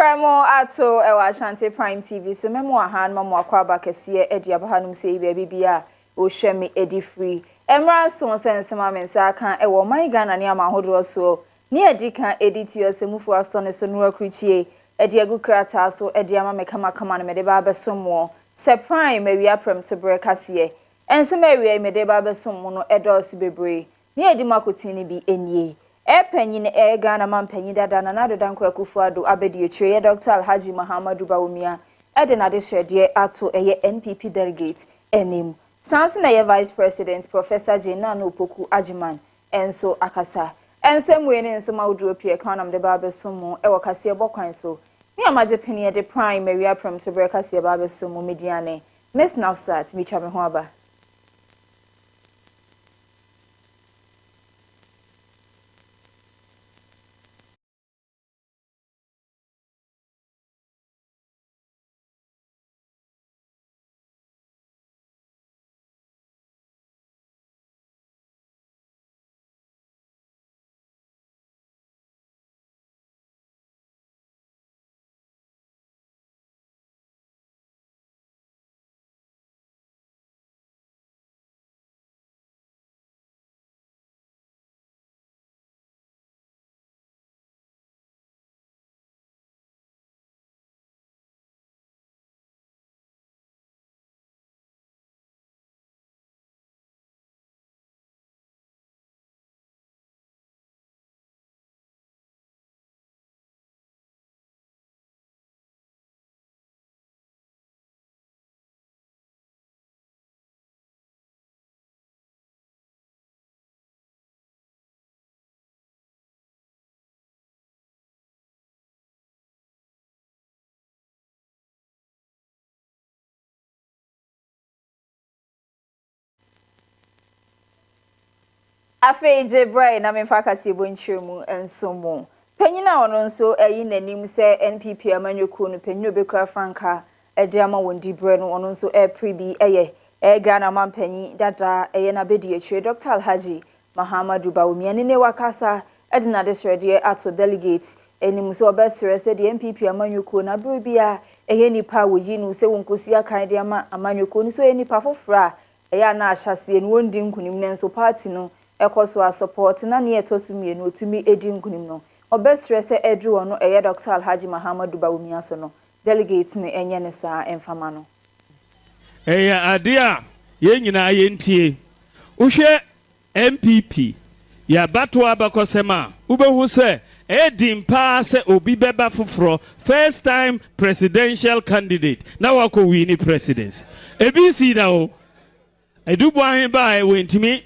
Primo ato ASHANTI Prime TV so memo ahan mamo akwaba kese edi abahanum sei baby bia o hwemi edi free emra so sensema mensa kan ewo man Ghana ne amahodo so ne edi kan edit yosemufu aso ne so no akruchie edi agukrata so edi ama mekama kama ne mede ba besomo se Prime mawia prem to bre kase ense mawia mede ba besomo no edos bebre ne edi makotini bi enie Penyin Ghana man penyin dada na nado danko akufuado abedi echire Dr. Alhaji Muhammadu Bawumia edena de shede ato eye NPP delegate enim sanse na ye vice president Professor Jena Opoku Ajiman enso akasa ensem we ne ensem awdro pie kanam de ba besomo e wo Kasiebo kwan so me amaje penie de Prime mawia pram to bre Kasiebo ba besomo mediane Miss Nafsat mi twa me ho aba Afeje brai na memfa Kasiebo nchiremu ensomo penyina ono nso eyi nanim se NPP amanyoko no penyino bekura franka ede ama wondi bre no ono nso prebi eye Ghana man penyi dada eye na bedi echire Dr. Alhaji Muhammadu Bawumia ne wakasa ede na desrede ato delegate enim so obesere se de NPP amanyoko na brebia eye nipa woyi no se wonkosi akan de ama amanyoko no so eye nipa fofra eye na ahyase no wondi nkunim ne nso party no ekoso support na ne etosumie no otumi edi nkunim no obesre se edru ono eye Dr. Alhaji Muhammadu Bawumia so no delegate ne enye ne saa emfama no ade a ye nyina ye ntie uhwe MPP ya bato abakosema ubehu se edimpa se obi beba foforo first time presidential candidate na wako wini presidency ebisi da o edubo ahen ba wentimi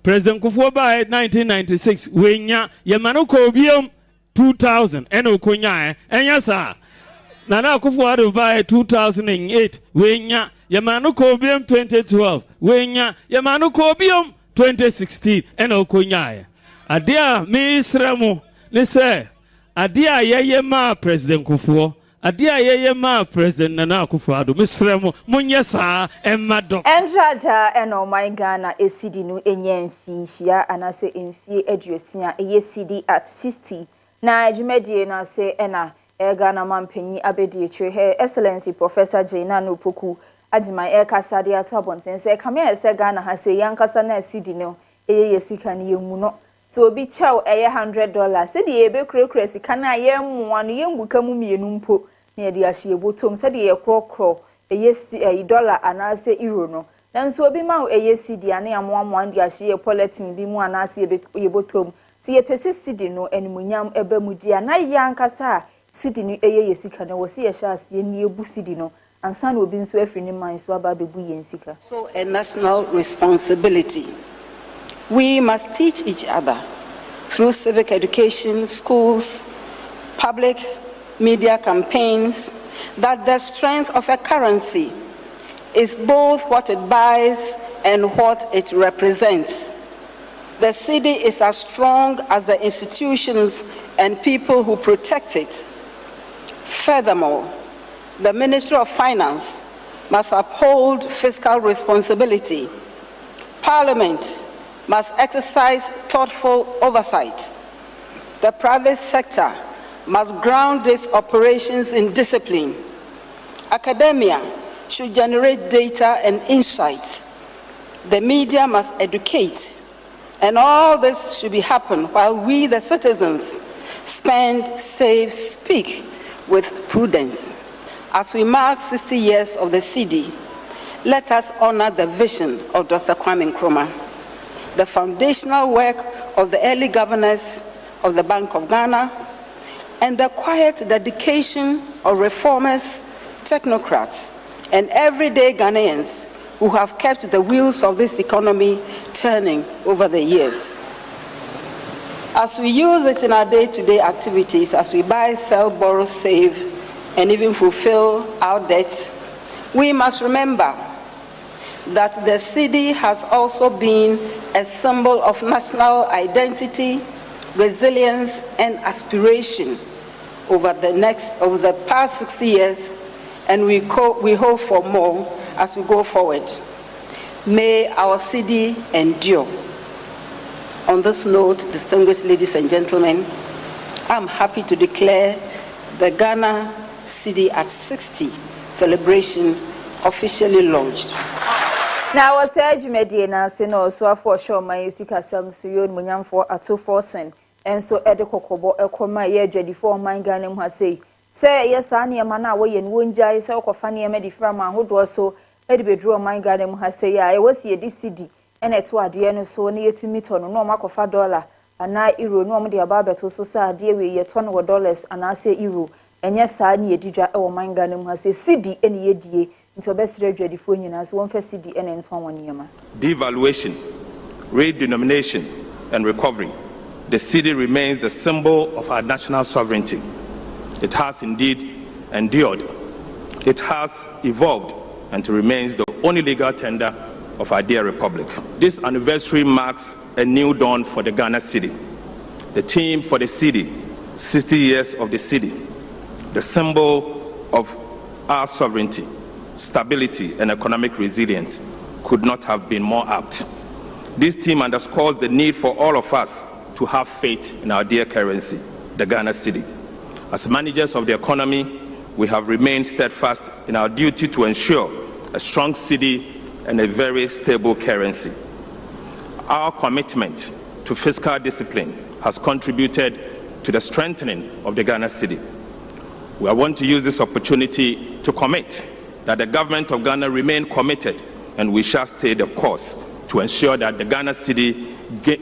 President Kufuor by 1996 wenya yemanu ko obiom 2000 eno konya enya sa Nana Kufuor by 2008 wenya yemanu ko obiom 2012 wenya yemanu ko obiom 2016 eno konya adia misremu ne se adia yeye ma President Kufuor adia yeye ma President Nana Kufuor misremu munye sa emado enjada eno my Ghana esidi no enye mfinhia anase emfie aduosia eye CD at 60 na adwumadie no ase ena Ghana mampanyi abedi echire he excellency Professor Jena Opoku Ajiman kasa de ato abonten se kame ese Ghana ha se yankasa na CD no eye yesika ne yemu no so obi chow eye $100 se de ebe kurekure sika na ye mmoa no yenguka mu mienu mpo na de ahye botom se de ye krokro eye dollar anase euro no nanso obi ma eye CD ane amoamoa de ahye politin bi mu anase ye botom se ye pese CD no animunyam eba mu dia na yankasa CD ni eye yesika na wo se ye sha ase ni ebu CD no ansa na obi nso afiri ni man so aba bebu yensika so a national responsibility. We must teach each other through civic education, schools, public media campaigns, that the strength of a currency is both what it buys and what it represents. The cedi is as strong as the institutions and people who protect it. Furthermore, the Ministry of Finance must uphold fiscal responsibility. Parliament must exercise thoughtful oversight. The private sector must ground its operations in discipline. Academia should generate data and insights. The media must educate. And all this should be happen while we, the citizens, spend, save, speak with prudence. As we mark 60 years of the CD, let us honor the vision of Dr. Kwame Nkrumah, the foundational work of the early governors of the Bank of Ghana, and the quiet dedication of reformers, technocrats, and everyday Ghanaians who have kept the wheels of this economy turning over the years. As we use it in our day-to-day activities, as we buy, sell, borrow, save, and even fulfill our debts, we must remember that the cedi has also been a symbol of national identity, resilience, and aspiration over the past 60 years, and we hope for more as we go forward. May our cedi endure. On this note, distinguished ladies and gentlemen, I'm happy to declare the Ghana cedi at 60 celebration officially launched. Now, I said, Medina, Seno, so for sure, my Sika Sam Suyon Munyam for a 2-4 and so Edekobo, Ekoma, ye dready for my Ganem has say yes, Annie, Mana, way and Wunja, is all Fania Mediframa, who was so Edbe draw my Ganem has say, I was here this city, and it's what the end so near to meet on no mark of $1, and I euro, no media barber so sad, dear, we ye $20, and I say euro, and yes, I need Didra or my Ganem has a city any year. Into best ready for you as one for CD and Antoine. Devaluation, redenomination, and recovery. The cedi remains the symbol of our national sovereignty. It has indeed endured. It has evolved and remains the only legal tender of our dear republic. This anniversary marks a new dawn for the Ghana cedi. The theme for the cedi, 60 years of the cedi, the symbol of our sovereignty, stability, and economic resilience could not have been more apt. This theme underscores the need for all of us to have faith in our dear currency, the Ghana cedi. As managers of the economy, we have remained steadfast in our duty to ensure a strong cedi and a very stable currency. Our commitment to fiscal discipline has contributed to the strengthening of the Ghana cedi. We want to use this opportunity to commit that the government of Ghana remain committed, and we shall stay the course to ensure that the Ghana cedi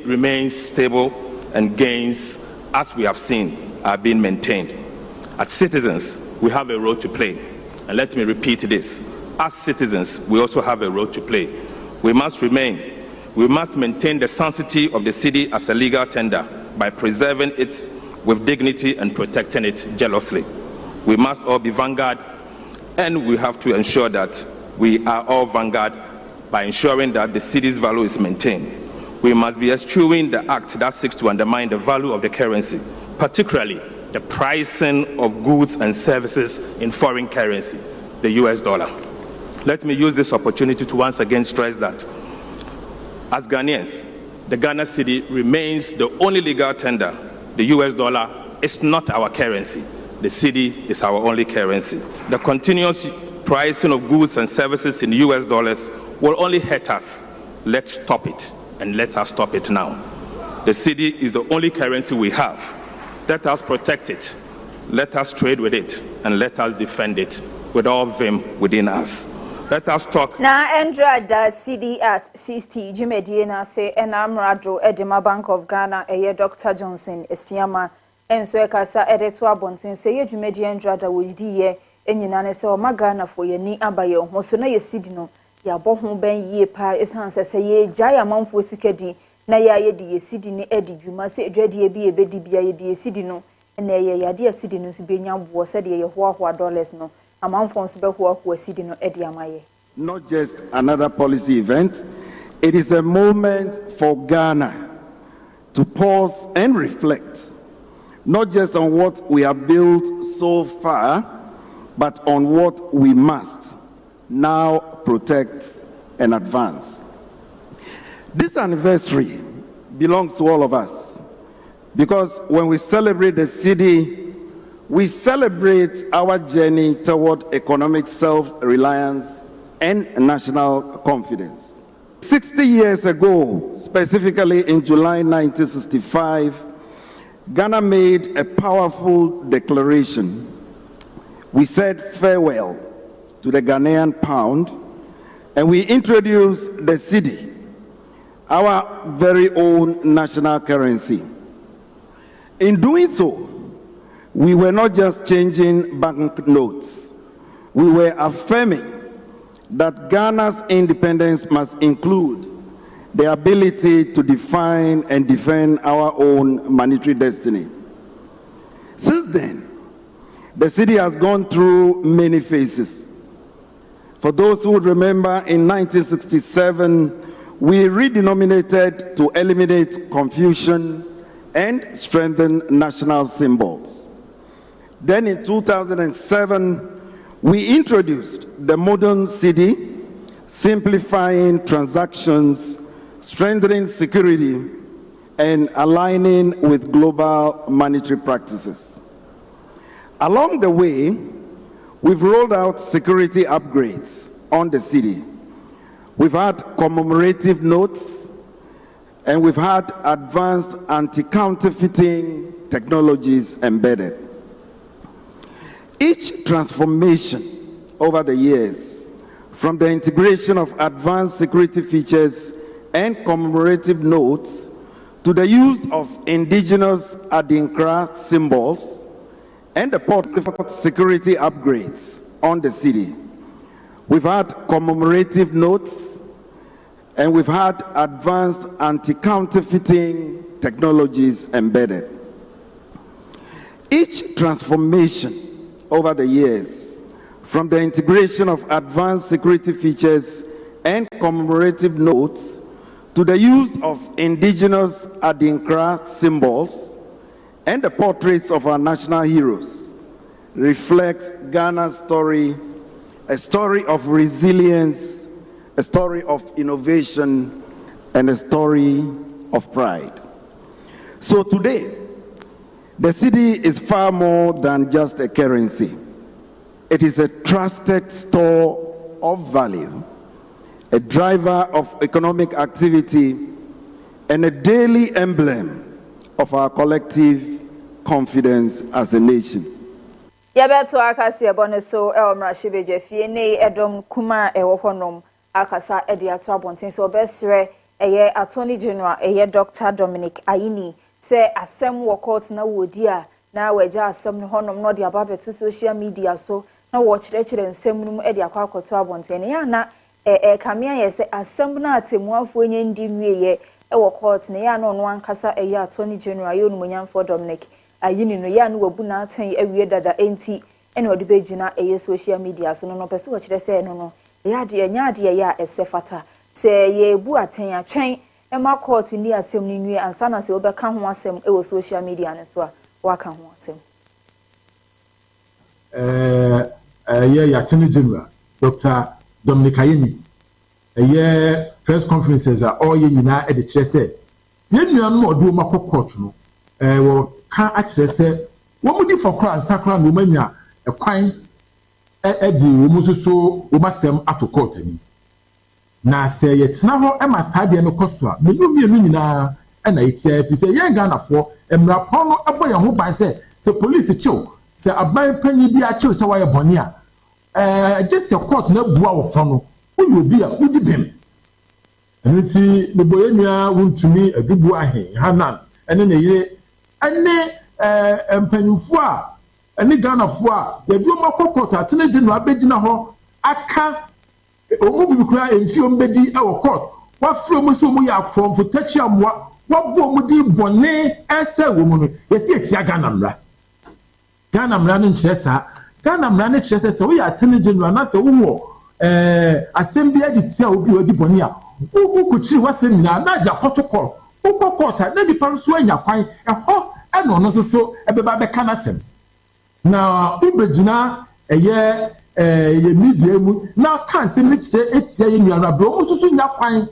remains stable and gains, as we have seen, are being maintained. As citizens, we have a role to play. And let me repeat this. As citizens, we also have a role to play. We must maintain the sanctity of the cedi as a legal tender by preserving it with dignity and protecting it jealously. We must all be vanguard, and we have to ensure that we are all vanguard by ensuring that the cedi's value is maintained. We must be eschewing the act that seeks to undermine the value of the currency, particularly the pricing of goods and services in foreign currency, the US dollar. Let me use this opportunity to once again stress that as Ghanaians, the Ghana cedi remains the only legal tender. The US dollar is not our currency. The cedi is our only currency. The continuous pricing of goods and services in US dollars will only hurt us. Let's stop it, and let us stop it now. The cedi is the only currency we have. Let us protect it, let us trade with it, and let us defend it with all vim within us. Let us talk. Now, Andra da cedi at 60, Jimediana say, and Amrado Edema Bank of Ghana, Dr. Johnson, Esiama. And so Kasa editor Bonson say you Median Drada with the and Yanane so Magana for your knee abayo, Mosona ye sidino, ya bohun ben ye pa is answer say ye jaya mount for sikedi, na ya ye di sidini edi, you must say dready be a bedi be a di sidino, and na ya dear sidinus being your said ye $1 no, a mount for Sbehua who sidino edi amaye. Not just another policy event, it is a moment for Ghana to pause and reflect. Not just on what we have built so far, but on what we must now protect and advance. This anniversary belongs to all of us, because when we celebrate the cedi we celebrate our journey toward economic self-reliance and national confidence. 60 years ago, specifically in July 1965, Ghana made a powerful declaration. We said farewell to the Ghanaian pound, and we introduced the cedi, our very own national currency. In doing so, we were not just changing banknotes. We were affirming that Ghana's independence must include the ability to define and defend our own monetary destiny. Since then, the cedi has gone through many phases. For those who would remember, in 1967, we redenominated to eliminate confusion and strengthen national symbols. Then in 2007, we introduced the modern cedi, simplifying transactions, strengthening security, and aligning with global monetary practices. Along the way, we've rolled out security upgrades on the cedi. We've had commemorative notes, and we've had advanced anti-counterfeiting technologies embedded. Each transformation over the years, from the integration of advanced security features and commemorative notes to the use of indigenous Adinkra symbols and the portrait security upgrades on the cedi. We've had commemorative notes, and we've had advanced anti-counterfeiting technologies embedded. Each transformation over the years, from the integration of advanced security features and commemorative notes to the use of indigenous Adinkra symbols and the portraits of our national heroes, reflects Ghana's story, a story of resilience, a story of innovation, and a story of pride. So today, the cedi is far more than just a currency. It is a trusted store of value, a driver of economic activity, and a daily emblem of our collective confidence as a nation. Yabeto Kasiebo ne so mrahye bedwafie ne edom kuma ewohonom akasa ediato abonten so obesre eye Attorney General eye Dr. Dominic Ayini se asem wo court na wodi a na waja asem no honom no de ababeto social media so na wo kyerɛkyerɛ nsem num edi akwakoto abonten ya na kamia ye se asem na atemuafo nye ndi nwieye wo court na ya no ankasa eye Attorney General ye onumonyamfo Dominic Ayini no ya no wabu na aten awie dada enti ene odi begina eye social media so no pese wo kyerɛ se no ya de nya de ya esefata se ye bu aten atwen ema court ni asem ni nwie ansa na se obeka ho asem e wo social media ne so a waka ho asem ye Attorney General Dr. Dominic Ayini ye press conferences are all ye nyina e de kyerɛ se ye nua no odu ma court no wo ka a kyerɛ se wo mudi for crown sakra no manya e kwan e di wo mususo wo masem ato court ni na se ye tena ho e masade no koso a me mienu nyina e na etia fi se ye Ghanafoɔ emra pon no ebo ye ho ban se police chiw se aban panyi bi a chiw se wa ye bɔne a just your court na bua wo fo no wo yobi a wudi bem enti me boye nua wontumi adubu ahe hanan ene na yire ene empanyufo a ene Ghanafoɔ a ye bi o makokota Attorney General abegina ho aka omu bibikura emfi ombedi e wo court wa fro mu so mu ya akronfo tachi amwa wa bo mu di bone ese wo mu no yesi etia Ghana mra no nkyeresa Ghana mra no kyeresa se wo ya Attorney General na se wo assembly editia obi odi bone a wo kuchiri wasem na ja protocol wo court na di parso anya kwan ho e no no so ebeba be kana sem na ubegina eye ye media mu na kan se me kire etia ye nuara bro wo so nya kwan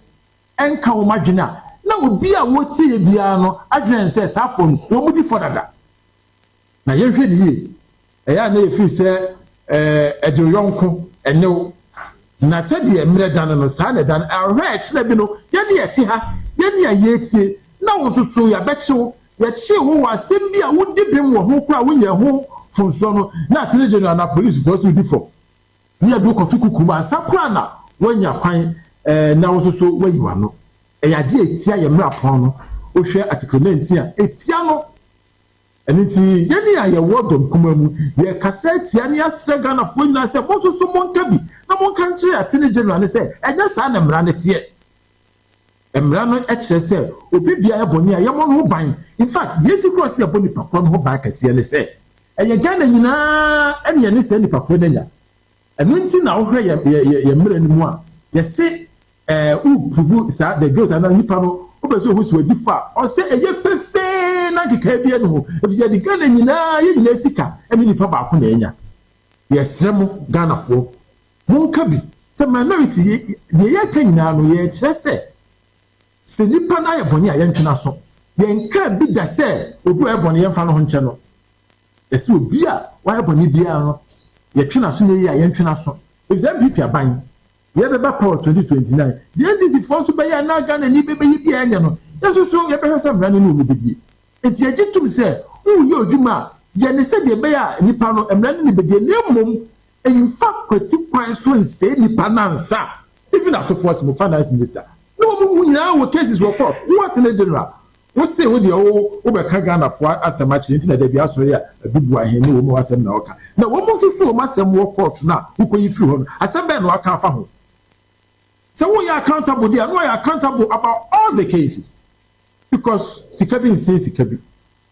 enka wo madwena na obi a wo tie bia no adwen se safo wo mudi fodada na ye hwe ni eya na efi se ede yonko enew na se de emre dan no sa na dan ahwe ekire bi no ye ne yete ha ye ne ayetie na wo soso ya bechew ya chi wo asem bi a wo di bim wo ho kra wo ye ho fonso no na atene general na police for so di for ni adu ko tukuku ma sakura na wanya kwan na wo soso wayiwa no eya de etia ye mra pon no wo hwe article 19 a etia no eniti ye ni aye wodom kuma mu ye kasa etia ni asrega na fo nyina se bo soso monka bi na monka nche atene general ne se enya sa na mra ne tie emra no ekire se obi bia eboni a ye mo no ban in fact ye ti cross ye boni pakro no ban kase ne se eye Ghana nyina ene ne se ni pakro na nya eniti na wo hwe ye mra ni mu a ye se u puvu sa the girls and nipa no obeso ho so adifa o se eye pefe na keka bia no efia di Ghana nyina ye nyina sika ene nipa ba ko na enya ye sremo Ghana fo monka bi se minority ye ka nyina no ye kire se nipa na ye boni a ye ntena so ye nka bi da se obu e boni ye mfa no ho nche no ese obi a wa ye boni bia no ye twena so ne ye a ye ntena so example pia ban ye be ba power 2029 the NDC for so be ya na Ghana ni be yi bia nya no yeso so ye be hwesa mra ne no be bi enti ye gitum se wu ye odwuma ye ne se de be ya nipa no mra ne be de nemom in fact kwati kwan so nse nipa na nsa even after force mo finance minister no mo nyina wo cases wo court what in general wo say wo de wo be ka Ghana fo asema chi nti na da bia so ya bibu ahen ne wo mo asem na oka na wo mo so wo masem wo court na wo koyi free ho asem be na aka fa ho. So we are accountable there. We are accountable about all the cases. Because Sikabi says Sikabi.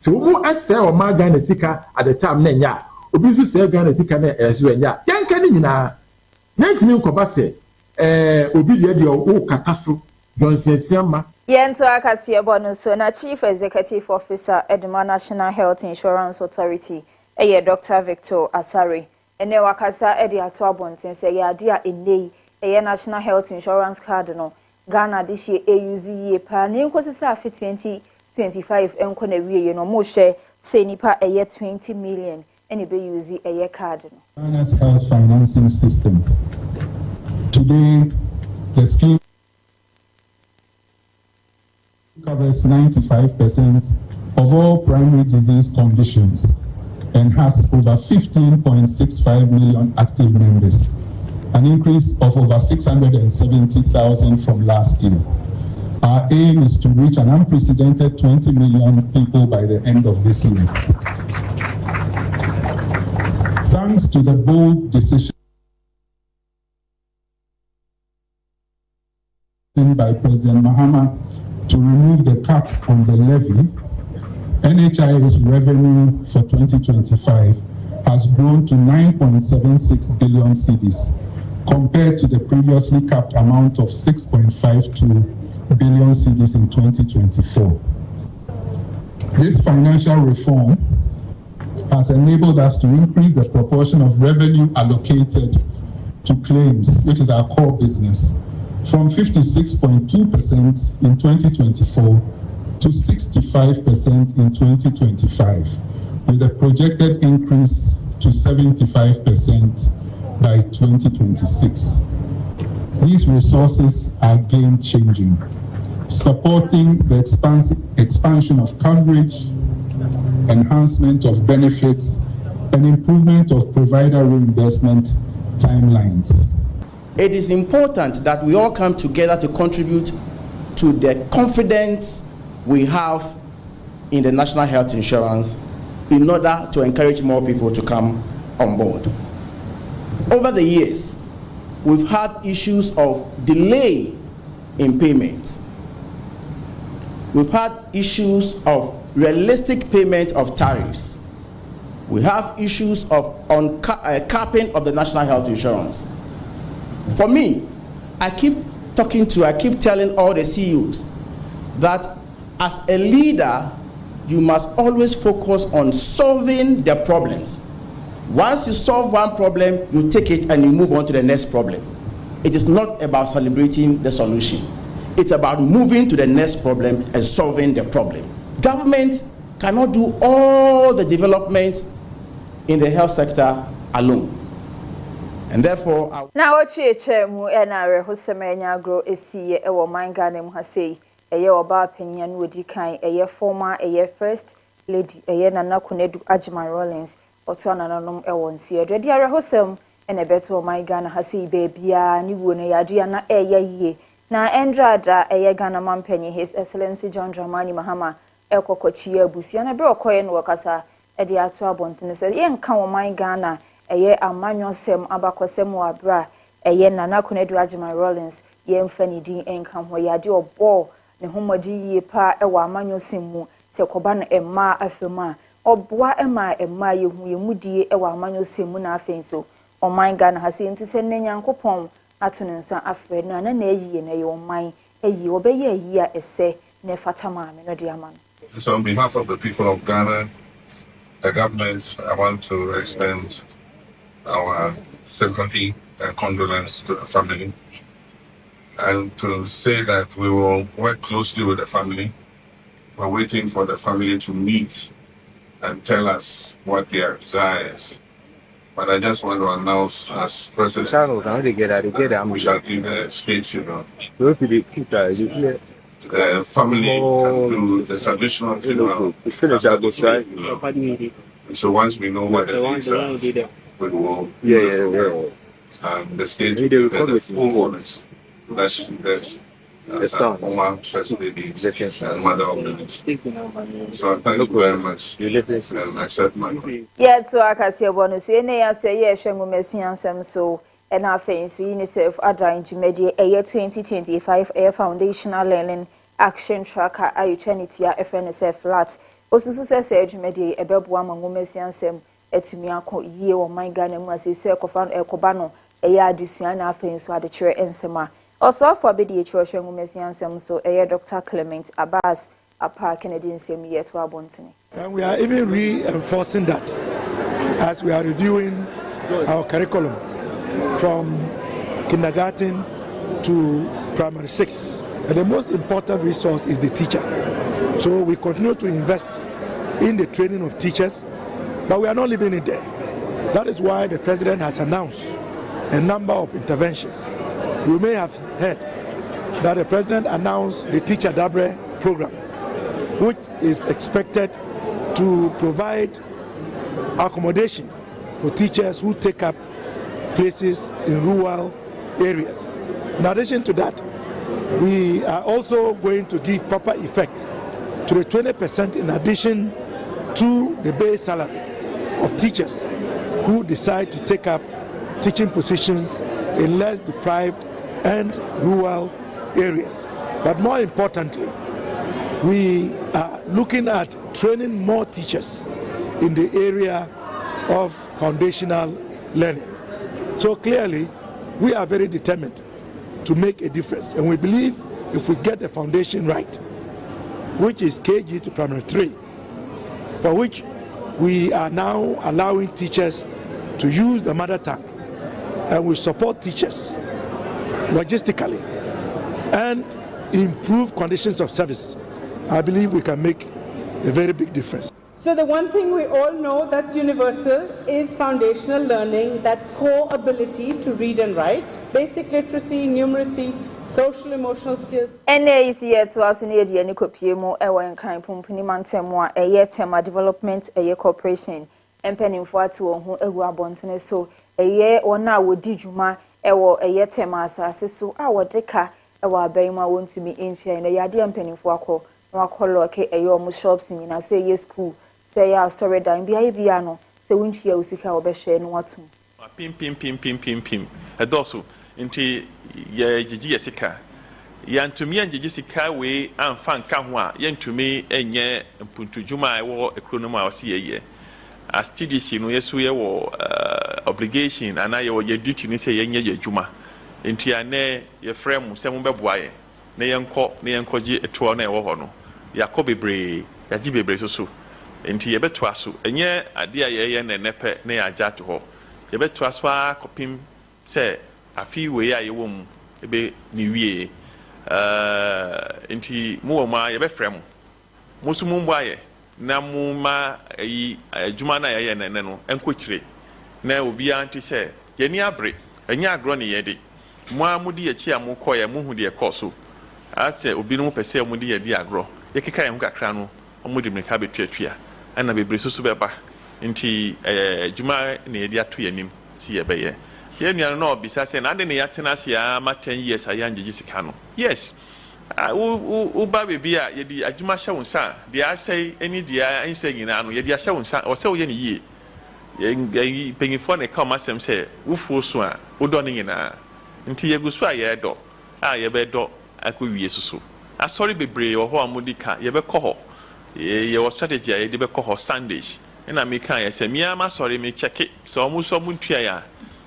So we must say or my Ghana Sika at the time Nenya. Obisu say Ghana Sika Nenya. Yan Kanina. 19 Kobase. Obi de o kataso. Johnson Siama. Yento Kasiebo no so na Chief Executive Officer Edema National Health Insurance Authority. Dr. Victor Asare. Ene wakasa edi ato abonten se ye ade a enei a National Health Insurance Card no Ghana this year AUZE pa ne nkosisa afi 2025 enko na wiye no mo hwe se nipa 20 million ene be use a card no. Ghana's health financing system. Today the scheme covers 95% of all primary disease conditions and has over 15.65 million active members. An increase of over 670,000 from last year. Our aim is to reach an unprecedented 20 million people by the end of this year. Thanks to the bold decision by President Mahama to remove the cap on the levy, NHI's revenue for 2025 has grown to 9.76 billion cedis, compared to the previously capped amount of 6.52 billion cedis in 2024. This financial reform has enabled us to increase the proportion of revenue allocated to claims, which is our core business, from 56.2% in 2024 to 65% in 2025, with a projected increase to 75% by 2026. These resources are game-changing, supporting the expansion of coverage, enhancement of benefits, and improvement of provider reimbursement timelines. It is important that we all come together to contribute to the confidence we have in the national health insurance in order to encourage more people to come on board. Over the years, we've had issues of delay in payments. We've had issues of realistic payment of tariffs. We have issues of capping of the national health insurance. For me, I keep telling all the CEOs that as a leader, you must always focus on solving the problems. Once you solve one problem, you take it and you move on to the next problem. It is not about celebrating the solution. It's about moving to the next problem and solving the problem. Government cannot do all the development in the health sector alone. And therefore, now what you mu na rehosemenya agro esiye ewo mangane mu hasei eye oba penyan wodi kan eye former eye first lady eye Nana Kunedu Ajman Rollins oto anananom ewo nsie dwede rehosem ene beto mangane hasei bebia ni wo ne yadua na eye yie na endrada eye Ghana mampenye His Excellency John Dramani Mahama ekokochi abusia na be okoye no wakasa ede ato abontene se ye nka wo mangane eye amanyosem abakosem wabra eye Nana Kunedu Ajman Rollins ye mfani din enka ho yade obo ne homodi yie pa ewa amanyosem mu se koba no emma afema oboa emma yehu yemudie ewa amanyosem mu na afenso oman Ghana hase ntise ne nyankopon atonensa afre na na eyi na ye oman eyi obeye eyi a ese ne fatama me no de amano. So on behalf of the people of Ghana, the government, I want to extend our sympathy and condolence to the family, and to say that we will work closely with the family. We're waiting for the family to meet and tell us what their desire is. But I just want to announce, as president, we shall give a speech, the family can do the traditional funeral. So once we know what the things are, we will the state will give the full orders. That's our former first lady and mother of the nation. So I thank you very much and accept my prayer. Yeah, so Kasiebo no say ne ya say ye hwengu mesuansem so and afei so UNICEF adan jumedi eye 2025 air foundational learning action tracker ayuchanity ya FNSF flat osusu se jumedi ebeboa mangu mesuansem etumi akọ yie wo man Ghana mu asese ekoba no eye adesua na afei so adekire ensema also for bedi echiro hwengu mesuansem so eye Dr. Clement Abbas apa Kennedy nsem ye to abontene. And we are even reinforcing that as we are reviewing our curriculum from kindergarten to primary 6. And the most important resource is the teacher. So we continue to invest in the training of teachers, but we are not leaving it there. That is why the president has announced a number of interventions. You may have heard that the president announced the Teacher Dabre program, which is expected to provide accommodation for teachers who take up places in rural areas. In addition to that, we are also going to give proper effect to the 20% in addition to the base salary of teachers who decide to take up teaching positions in less deprived and rural areas. But more importantly, we are looking at training more teachers in the area of foundational learning. So clearly, we are very determined to make a difference. And we believe if we get the foundation right, which is KG to primary 3, for which we are now allowing teachers to use the mother tongue, and we support teachers logistically and improve conditions of service, I believe we can make a very big difference. So the one thing we all know that's universal is foundational learning, that core ability to read and write, basic literacy, numeracy, social emotional skills. NAEC to us in the any copiemo ewa crime pumpini mantemwa a tema development a corporation and penning for to who ewa bontene so a year or now would dijuma ewa a tema assassin so our deka ewa bema want to be in share and a yadi penning for a call okay a your shops in I say yes school. Say ya sorry da bia bia no se wunchi ya usika obehwe no watum pim edoso nti ye gigi yesika ya ntumi angigi sika we amfa nka ho a ye ntumi enye mpuntujuma ewo economy a wose ye as TDC no yesu ye wo obligation ana ye wo ye duty ni say ye nye ye djuma nti ane ye frame se mo beboa ye na ye nkogi eto na ewo ho no yakobebre yaji bebre so enti yebeto aso enye ade a ye na nepe na ya ja to ho yebeto aso a kopim se afi we a ye wom ebe ni wie enti mo ma yebefrem mo so mo mbo aye na mu ma adwuma na yɛyɛ nene no enkokyire na obi anti sɛ yɛni abre enya agro ne yɛde mo amudi yɛchi a mo kɔyɛ mo hu de ɛkɔ ase obi no pɛsɛ mo de yɛdi agro yɛkeka yɛn kakra no ɔmo de meka betuatua ana bebre so bɛba nti adwuma ne yɛde ato yɛnim si yɛbɛyɛ yɛnua no obisa sɛ na ade ne yɛatena ase a ma 10 years ayɛ angye sika no yes u ba bebi a yɛde adwuma hyɛ wo nsa de asɛe ani de ansɛ nyinaa no yɛde ahyɛ wo nsa ɔsɛ wo yɛ ne yie yɛn panyinfoɔ ne ka ɔma asɛm sɛ wofuo so a wodɔ ne nyinaa nti yɛgu so a yɛdɔ a yɛbɛdɔ akɔ wie so asɔre bebree wɔ hɔ a modi ka yɛbɛkɔ hɔ yɛwɔ strategy a yɛde bɛkɔ hɔ Sundays ɛna meka yɛ sɛ mia ma sɔre me check sɛ ɔmo so ɔmo ntua ya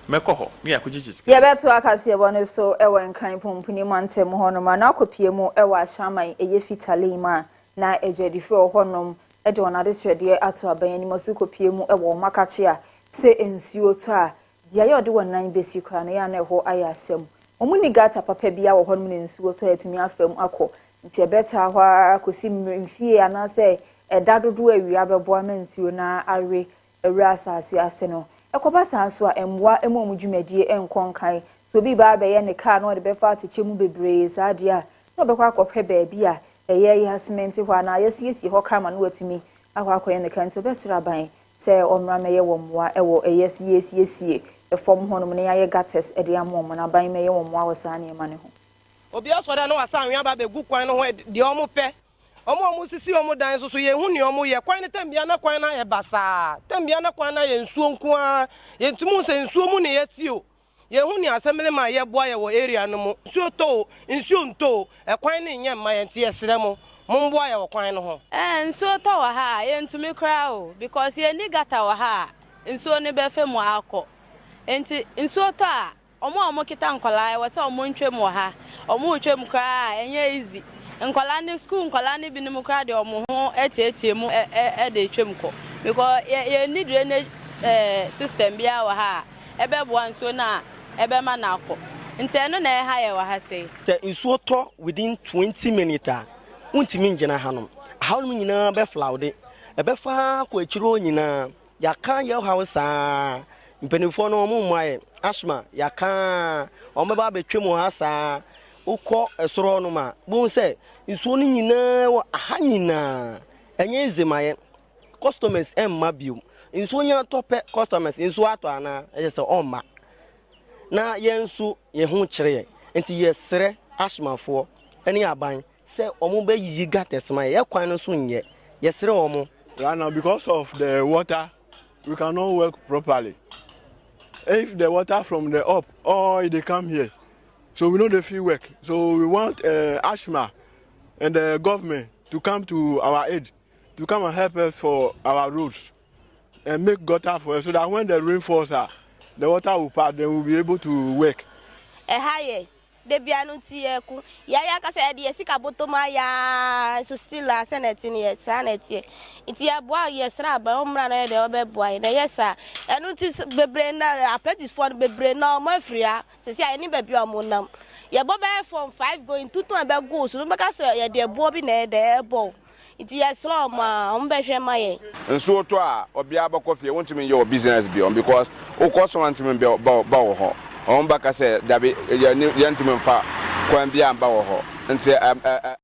mɛkɔ hɔ ne yakɔgyegye yɛbɛto Kasiebo no so ɛwɔ nkran pompuni mantem hɔ no ma na akɔpie mu ɛwɔ ahyaman ɛyɛ fitalema na ɛdwadifo wɔ hɔ nom ɛde ɔnade hwɛdeɛ ato aban anim so kɔpie mu ɛwɔ makache a sɛ ensuo to a bia yɛ ɔde wɔnan besi kora no yɛ na ɛhɔ ayɛ asɛm ɔmo ni gata papa bia wɔ hɔ nom ne nsuo to atumi afam akɔ nti ɛbɛta hɔ akɔsi mfie anasɛ ɛda dodo awia bɛboa ma nsuo na awe awura asase ase no ekoba sanso a emwa emu dwumadie enkonkan so bi ba bɛyɛ ne car no de bɛfa atechɛ mu bebree saa de a no bɛkɔ akɔpɛ baabi a ɛyɛ yasment hɔ na yɛsiesie hɔ kama no watumi akɔ akɔyɛ ne kan to bɛsra ban sɛ ɔmra mɛyɛ wɔ mmoa ɛwɔ ɛyɛ siesie ɛfɔm hɔ no ne yɛ gates ɛde amom na ban mɛyɛ wɔ mmoa wɔ saa ne ma ne ho obi asɔre no wasa anwea ba bɛgu kwan no ho de ɔmo pɛ omo sisi omo dan so ye hu ne omo ye kwan ne tambia na kwan na ye basa tambia na kwan na ye nsuo nko a ye ntumu se nsuo mu ne ye tio ye hu ne asemele ma ye boa ye wo area no mu nsuo nto e kwan ne nya ma ye nte ye sere mu mo boa ye wo kwan no ho nsuo to wa ha ye ntumi kra o because ye ni gata wa ha nsuo ne be fe mu akọ enti nsuo to a omo kita nkola we se omo ntwem wa ha omo ntwem kra enye easy nkola ni school nkola ni binim kra de omo ho etietie mu de twem ko because ye need drainage system bia wa ha ebe bo anso na ebe ma na akọ nte no na ha ye wa ha sei te nsuo to within 20 minutes untimi ngina hanom hanom nyina be flaude ebe fa ko akiro nyina ya kan ye hausa mpenifo no mo mwae asma ya kan omo ba betwem ha saa ukọ esoro no ma bon se nsuo no nyina wo aha nyina enye ezemaye customers emma biom nsuo nya tope customers nsuo ato ana eje se omma na ye nsu ye hu kire enti ye sere asmafo ene aban se omo ba yiyi gatesma ye kwan no so nye ye sere omo right now because of the water we cannot work properly. If the water from the up or they come here, so we know the field work. So we want ASHMA and the government to come to our aid, to come and help us for our roads and make gutter for us so that when the rain falls, the water will pass, then we'll be able to work. De bianu tieku ya ka se de sika botoma ya so still a senate ni ya sanete iti ya boa ya sra ba omra na de obeboa na yesa enu ti bebre na apprentice for bebre na o mafria se se ani ba bia mo nam ya bo ba from 5 going to 2 be go so be ka se ya de bo bi na de bo iti ya sra ma o be hwe ma ye nso to a obia ba kofie wontumi your business bi on because o cost one time be ba wo ho on baka say dabi yantumi mfa kwan bia amba wo ho nti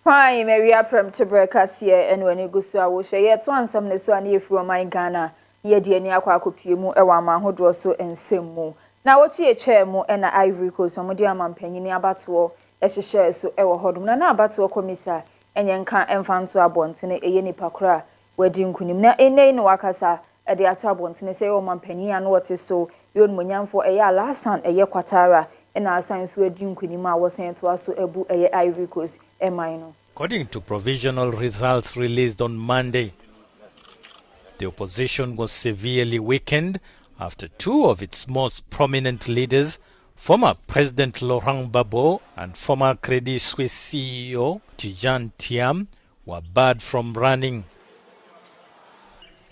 Hi, Mary from Kasiebo and when you go so I will share yet one some ne so ani efu my Ghana ye de ani akwa akopie mu e wa ma hodro so ensem mu na wotu ye chair mu e na Ivory Coast so mo de amampanyini abato e hyehye so e wo hodom na abato komisa enyenka emfanso abontene eye nipa kora wadi nkunim na ene no wakasa ede ato abontene se o mampania no wote so yon monyamfo eye alasan eye kwatara ena science wadi nkunim a wosen to aso ebu eye Ivory Coast emai no. According to provisional results released on Monday, the opposition was severely weakened after two of its most prominent leaders, former President Laurent Gbagbo and former Credit Suisse CEO Tidjane Thiam, were barred from running.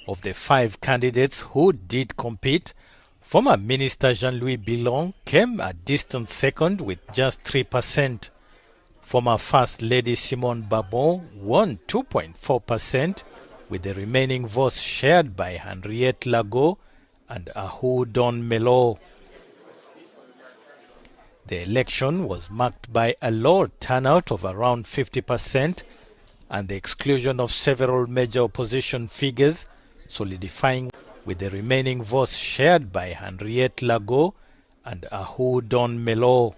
Of the 5 candidates who did compete, former Minister Jean-Louis Billon came a distant second with just 3%. Former First Lady Simone Babon won 2.4%, with the remaining votes shared by Henriette Lago and Ahoudon Melo. The election was marked by a low turnout of around 50% and the exclusion of several major opposition figures, solidifying with the remaining votes shared by Henriette Lago and Ahoudon Melo.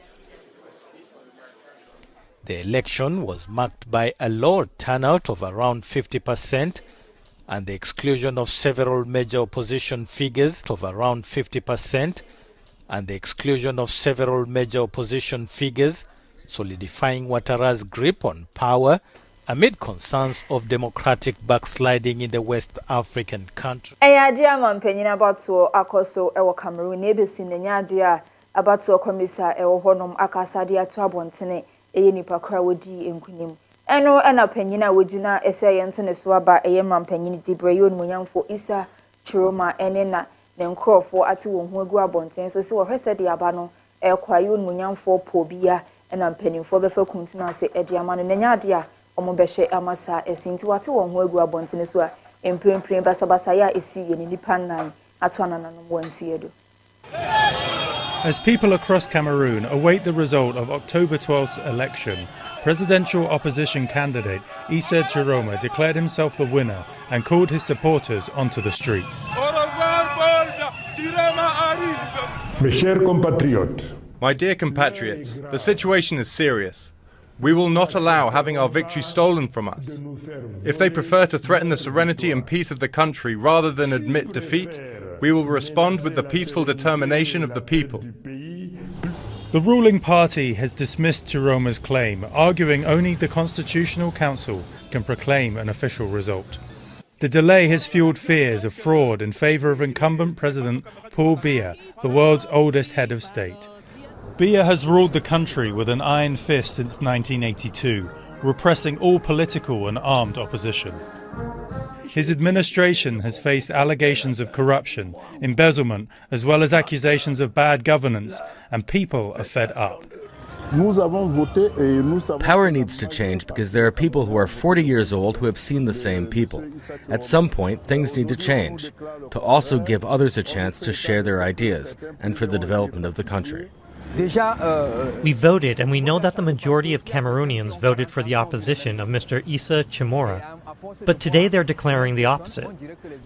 The election was marked by a low turnout of around 50% and the exclusion of several major opposition figures of around 50% and the exclusion of several major opposition figures, solidifying Ouattara's grip on power amid concerns of democratic backsliding in the West African country. Eyadia mampanyina abato akoso ewo Cameroon ebesi nenyadia abato komisa ewo honom akasade ato abontene eye nipa kra wodi enkunim eno ena panyina wogina eseye nto ne so aba eye mampanyini dibre yon munyamfo Isa Chiroma ene na ne nkrofo ate wo hu agu abonten so se wo hwesede aba no ekwa yon munyamfo pobia ena mpanimfo befa kuntina se ede ama no nenya a omo behye amasa esinti wate wo hu agu abonten so a emprempren basabasa ya esi ye ni nipa nan ato anananom wansi edo. As people across Cameroon await the result of October 12th's election, presidential opposition candidate Issa Chiroma declared himself the winner and called his supporters onto the streets. My dear compatriots, the situation is serious. We will not allow having our victory stolen from us. If they prefer to threaten the serenity and peace of the country rather than admit defeat, we will respond with the peaceful determination of the people. The ruling party has dismissed Chiroma's claim, arguing only the Constitutional Council can proclaim an official result. The delay has fueled fears of fraud in favour of incumbent President Paul Biya, the world's oldest head of state. Biya has ruled the country with an iron fist since 1982, repressing all political and armed opposition. His administration has faced allegations of corruption, embezzlement, as well as accusations of bad governance, and people are fed up. Power needs to change because there are people who are 40 years old who have seen the same people. At some point, things need to change, to also give others a chance to share their ideas, and for the development of the country. We voted, and we know that the majority of Cameroonians voted for the opposition of Mr. Issa Chimora. But today they're declaring the opposite,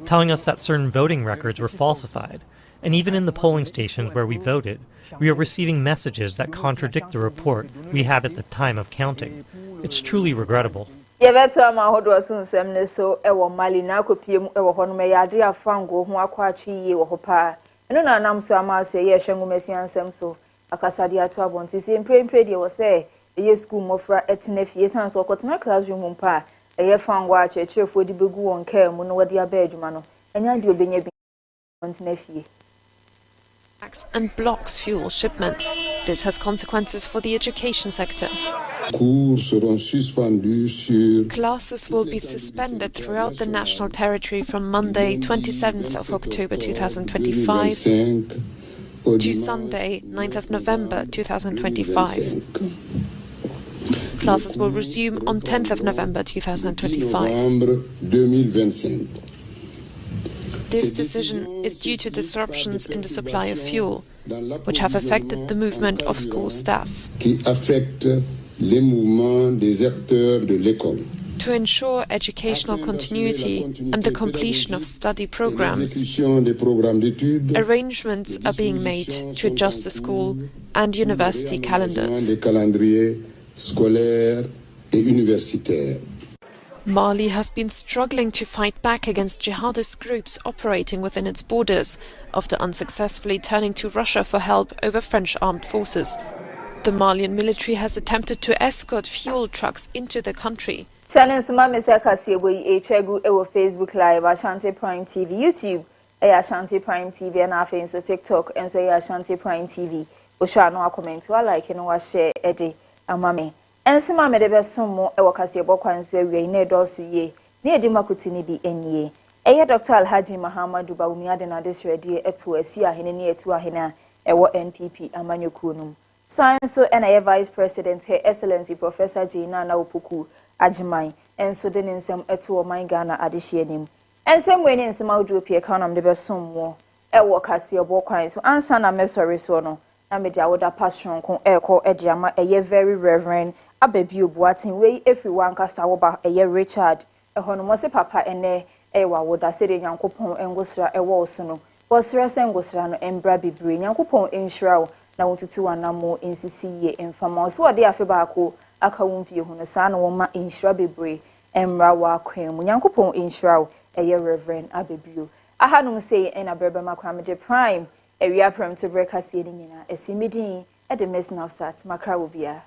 telling us that certain voting records were falsified. And even in the polling stations where we voted, we are receiving messages that contradict the report we had at the time of counting. It's truly regrettable. Yebeto amahodo asunsem ne so ewo Mali na akopiem ewo hono me yade afango ho akwa atwi ye wo ho pa. Eno na nam so amaso ye hwengu mesuansem so akasade ato abonti si emprempre de wo se eye school mofra etena fie san so okotena classroom mpa eye fango a chechefo di begu won ka mu no wade aba adwuma no enya de obenya bi etena fie and blocks fuel shipments. This has consequences for the education sector. Classes will be suspended throughout the national territory from Monday, 27th of October 2025 to Sunday, 9th of November 2025. Classes will resume on 10th of November 2025. This decision is due to disruptions in the supply of fuel, which have affected the movement of school staff. To ensure educational continuity and the completion of study programs, arrangements are being made to adjust the school and university calendars. et universitaire. Mali has been struggling to fight back against jihadist groups operating within its borders, after unsuccessfully turning to Russia for help over French armed forces. The Malian military has attempted to escort fuel trucks into the country. Channel Suma Mr. Kasiebo Echegu ewo Facebook Live, Ashanti Prime TV, YouTube, Ashanti Prime TV, and after so TikTok, and so Ashanti Prime TV. Osha no comment, wa like no wa share ede amame. Ensima me de be somo ewo Kasiebo kwan so awie na edosu ye. Na edi makuti ni bi enye. Eye Dr. Alhaji Muhammadu Bawumi ade na desredi eto asi ahene ne eto ahene ewo NPP amanyokuo num. Science so and Vice President Her Excellency Professor Jina na Opoku Ajimai and so den nsem eto oman Ghana adehye nim. Ensem we ne nsem awdu pie kanam de be sommo ewo Kasiebo kwan so ansa na mesori so no na me dia woda passion kon eko ediama eye very reverend Abebio Boatin we everyone kasa wo ba eye Richard eho no mo se papa ene ewa woda se de Nyankopon engosra ewo so no bosra se engosra no embra bibre Nyankopon enhira na wotutu wanamo nsisi ye emfama so wode afe baako aka wonfie hu no saa na woma enhira bebre embra wa kwan mu Nyankopon enhira eye reverend Abebio ahanum sei ena brebe makwa me de prime ewia prem to breakfast ye nyina esimidin e de mess now start makra wo bia.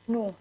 No.